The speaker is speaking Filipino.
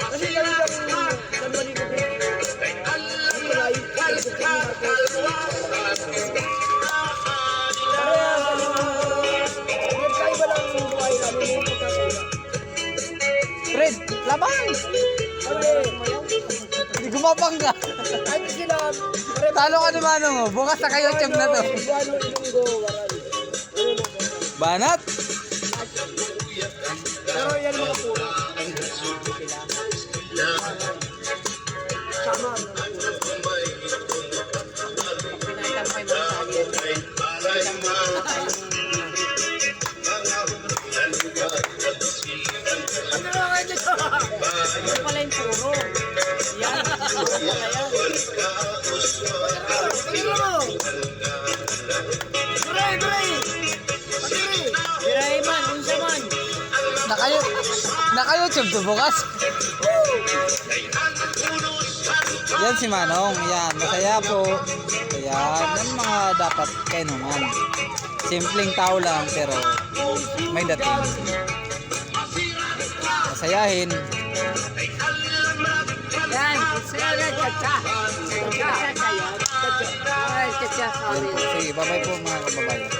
Kasi kami lang San Juanito din. Ang malay, nagkaiba lang yung buhay namin yung pagkakaiba. Fred, labang! Kami, Hindi gumapang ka. kahit sila, Talo ka ni Manong, oh. Bukas na kayo tiyam na to. Cebuano, Ilonggo, Waray. Banat? Pero yan mga puro. Sama. Ano na nga dito? Ito pala yung puro. Yan. Puro pala yan. Tingnan mo. Duray, duray. Pagkiri. Diray man, unsa man. Naka-YouTube to bukas. Yan si Manong, yan, masaya po. Ayan, yan mga dapat kainuman. Simpleng tao lang pero may dating. Masayahin. Yan. Sila na, chacha. Chacha. Chacha yan. Chacha. Ay, chacha. Yan po. Sige, bye-bye po mga kababayan.